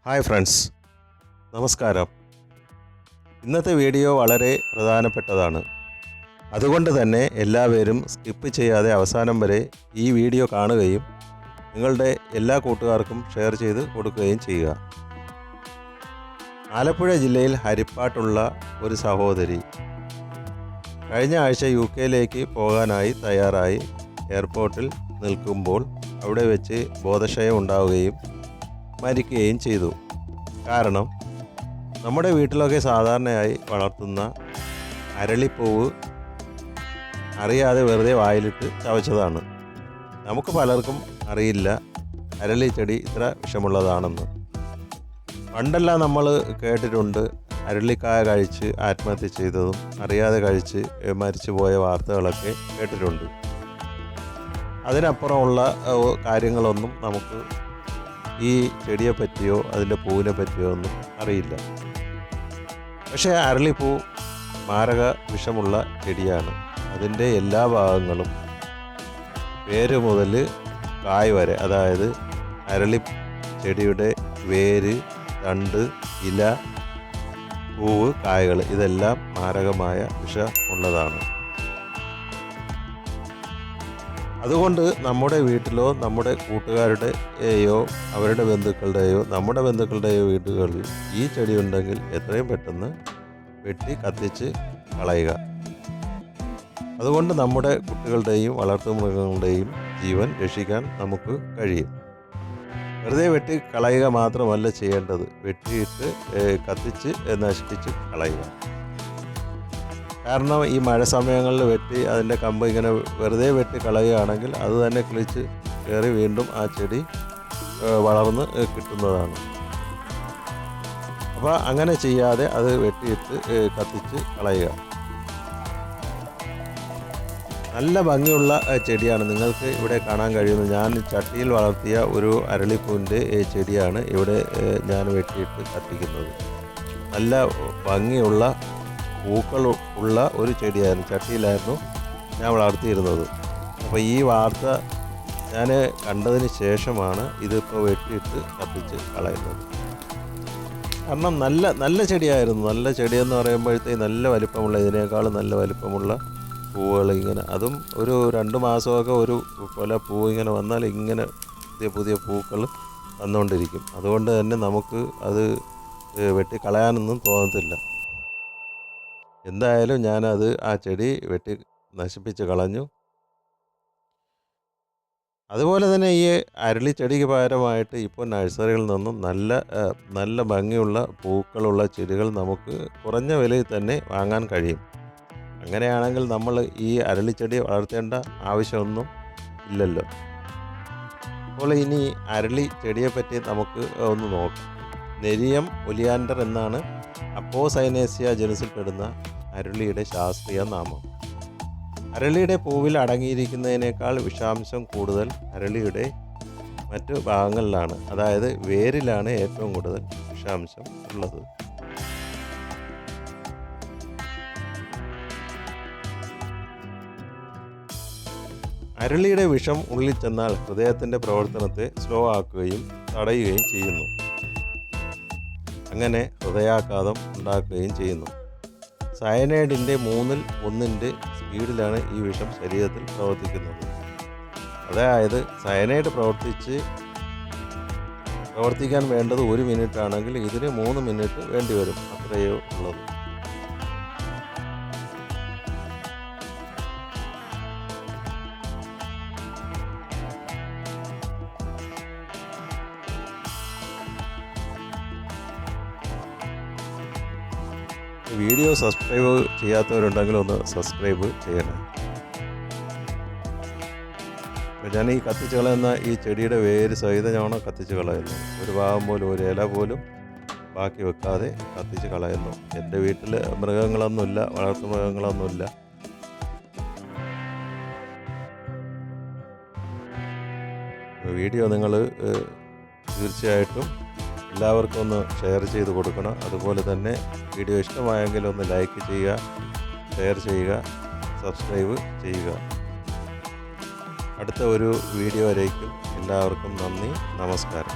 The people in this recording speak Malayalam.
ഹായ് ഫ്രണ്ട്സ്, നമസ്കാരം. ഇന്നത്തെ വീഡിയോ വളരെ പ്രധാനപ്പെട്ടതാണ്. അതുകൊണ്ട് തന്നെ എല്ലാവരും സ്കിപ്പ് ചെയ്യാതെ അവസാനം വരെ ഈ വീഡിയോ കാണുകയും നിങ്ങളുടെ എല്ലാ കൂട്ടുകാർക്കും ഷെയർ ചെയ്ത് കൊടുക്കുകയും ചെയ്യുക. ആലപ്പുഴ ജില്ലയിൽ ഹരിപ്പാട്ടുള്ള ഒരു സഹോദരി കഴിഞ്ഞ ആഴ്ച UK പോകാനായി തയ്യാറായി എയർപോർട്ടിൽ നിൽക്കുമ്പോൾ അവിടെ വെച്ച് ബോധക്ഷയം ഉണ്ടാവുകയും മരിക്കുകയും ചെയ്തു. കാരണം നമ്മുടെ വീട്ടിലൊക്കെ സാധാരണയായി വളർത്തുന്ന അരളിപ്പൂവ് അറിയാതെ വെറുതെ വായിലിട്ട് ചവച്ചതാണ്. നമുക്ക് പലർക്കും അറിയില്ല അരളി ചെടി ഇത്ര വിഷമുള്ളതാണെന്ന്. പണ്ടെല്ലാം നമ്മൾ കേട്ടിട്ടുണ്ട് അരളിക്കായ കഴിച്ച് ആത്മഹത്യ ചെയ്തതും അറിയാതെ കഴിച്ച് മരിച്ചു പോയ വാർത്തകളൊക്കെ കേട്ടിട്ടുണ്ട്. അതിനപ്പുറമുള്ള കാര്യങ്ങളൊന്നും നമുക്ക് ഈ ചെടിയെ പറ്റിയോ അതിൻ്റെ പൂവിനെ പറ്റിയോ ഒന്നും അറിയില്ല. പക്ഷേ അരളിപ്പൂ മാരക വിഷമുള്ള ചെടിയാണ്. അതിൻ്റെ എല്ലാ ഭാഗങ്ങളും വേര് മുതൽ കായ് വരെ, അതായത് അരളി ചെടിയുടെ വേര്, തണ്ട്, ഇല, പൂവ്, കായകൾ ഇതെല്ലാം മാരകമായ വിഷമുള്ളതാണ്. അതുകൊണ്ട് നമ്മുടെ വീട്ടിലോ നമ്മുടെ കൂട്ടുകാരുടെയോ അവരുടെ ബന്ധുക്കളുടെയോ നമ്മുടെ ബന്ധുക്കളുടെയോ വീടുകളിൽ ഈ ചെടി ഉണ്ടെങ്കിൽ എത്രയും പെട്ടെന്ന് വെട്ടി കത്തിച്ച് കളയുക. അതുകൊണ്ട് നമ്മുടെ കുട്ടികളുടെയും വളർത്തുമൃഗങ്ങളുടെയും ജീവൻ രക്ഷിക്കാൻ നമുക്ക് കഴിയും. വെറുതെ വെട്ടി കളയുക മാത്രമല്ല ചെയ്യേണ്ടത്, വെട്ടിയിട്ട് കത്തിച്ച് നശിപ്പിച്ച് കളയുക. കാരണം ഈ മഴ സമയങ്ങളിൽ വെട്ടി അതിൻ്റെ കമ്പ് ഇങ്ങനെ വെറുതെ വെട്ടി കളയുകയാണെങ്കിൽ അത് തന്നെ കിളിച്ച് കയറി വീണ്ടും ആ ചെടി വളർന്ന് കിട്ടുന്നതാണ്. അപ്പോൾ അങ്ങനെ ചെയ്യാതെ അത് വെട്ടിയിട്ട് കത്തിച്ച് കളയുക. നല്ല ഭംഗിയുള്ള ചെടിയാണ്. നിങ്ങൾക്ക് ഇവിടെ കാണാൻ കഴിയുന്നത് ഞാൻ ചട്ടിയിൽ വളർത്തിയ ഒരു അരളിപ്പൂവിൻ്റെ ചെടിയാണ് ഇവിടെ ഞാൻ വെട്ടിയിട്ട് കത്തിക്കുന്നത്. നല്ല ഭംഗിയുള്ള പൂക്കൾ ഉള്ള ഒരു ചെടിയായിരുന്നു. ചട്ടിയിലായിരുന്നു ഞാൻ വളർത്തിയിരുന്നത്. അപ്പോൾ ഈ വാർത്ത ഞാൻ കണ്ടതിന് ശേഷമാണ് ഇതിപ്പോൾ വെട്ടിയിട്ട് കത്തിച്ച് കളയുന്നത്. കാരണം നല്ല ചെടിയായിരുന്നു. നല്ല ചെടിയെന്ന് പറയുമ്പോഴത്തേക്ക് നല്ല വലിപ്പമുള്ള, ഇതിനേക്കാൾ നല്ല വലിപ്പമുള്ള പൂവുകൾ ഇങ്ങനെ, അതും ഒരു 2 മാസമൊക്കെ ഒരു കൊല പൂ ഇങ്ങനെ വന്നാൽ ഇങ്ങനെ പുതിയ പുതിയ പൂക്കൾ വന്നുകൊണ്ടിരിക്കും. അതുകൊണ്ട് തന്നെ നമുക്ക് അത് വെട്ടി കളയാനൊന്നും തോന്നത്തില്ല. എന്തായാലും ഞാനത് ആ ചെടി വെട്ടി നശിപ്പിച്ച് കളഞ്ഞു. അതുപോലെ തന്നെ ഈ അരളി ചെടിക്ക് പകരമായിട്ട് ഇപ്പോൾ നഴ്സറികളിൽ നിന്നും നല്ല ഭംഗിയുള്ള പൂക്കളുള്ള ചെടികൾ നമുക്ക് കുറഞ്ഞ വിലയിൽ തന്നെ വാങ്ങാൻ കഴിയും. അങ്ങനെയാണെങ്കിൽ നമ്മൾ ഈ അരളിച്ചെടി വളർത്തേണ്ട ആവശ്യമൊന്നും ഇല്ലല്ലോ. അപ്പോൾ ഇനി അരളി ചെടിയെപ്പറ്റി നമുക്ക് ഒന്ന് നോക്കാം. നെരിയം ഒലിയാൻഡർ എന്നാണ് അപ്പോസൈനേസിയ ജനുസിൽപ്പെടുന്ന അരളിയുടെ ശാസ്ത്രീയ നാമം. അരളിയുടെ പൂവിൽ അടങ്ങിയിരിക്കുന്നതിനേക്കാൾ വിഷാംശം കൂടുതൽ അരളിയുടെ മറ്റു ഭാഗങ്ങളിലാണ്, അതായത് വേരിലാണ് ഏറ്റവും കൂടുതൽ വിഷാംശം ഉള്ളത്. അരളിയുടെ വിഷം ഉള്ളിൽ ചെന്നാൽ ഹൃദയത്തിൻ്റെ പ്രവർത്തനത്തെ സ്ലോ ആക്കുകയും തടയുകയും ചെയ്യുന്നു. അങ്ങനെ ഹൃദയാഘാതം ഉണ്ടാക്കുകയും ചെയ്യുന്നു. സയനൈഡിൻ്റെ 1/3 സ്പീഡിലാണ് ഈ വിഷം ശരീരത്തിൽ പ്രവർത്തിക്കുന്നത്. അതായത് സയനൈഡ് പ്രവർത്തിക്കാൻ വേണ്ടത് 1 മിനിറ്റ് ആണെങ്കിൽ ഇതിന് 3 മിനിറ്റ് വേണ്ടി വരും. അത്രയേ ഉള്ളത്. വീഡിയോ സബ്സ്ക്രൈബ് ചെയ്യാത്തവരുണ്ടെങ്കിൽ ഒന്ന് സബ്സ്ക്രൈബ് ചെയ്യണം. ഞാൻ ഈ കത്തിച്ച് കളയുന്ന ഈ ചെടിയുടെ വേര് സഹിതമാണ് കത്തിച്ച് കളയുന്നത്. ഒരു ഭാഗം പോലും, ഒരു ഇല പോലും ബാക്കി വെക്കാതെ കത്തിച്ച് കളയുന്നു. എൻ്റെ വീട്ടിൽ മൃഗങ്ങളൊന്നുമില്ല, വളർത്തു മൃഗങ്ങളൊന്നുമില്ല. വീഡിയോ നിങ്ങൾ തീർച്ചയായിട്ടും എല്ലാവർക്കും ഒന്ന് ഷെയർ ചെയ്ത് കൊടുക്കണം. അതുപോലെ തന്നെ വീഡിയോ ഇഷ്ടമായെങ്കിൽ ഒന്ന് ലൈക്ക് ചെയ്യുക, ഷെയർ ചെയ്യുക, സബ്സ്ക്രൈബ് ചെയ്യുക. അടുത്ത ഒരു വീഡിയോ വരേക്കും എല്ലാവർക്കും നന്ദി, നമസ്കാരം.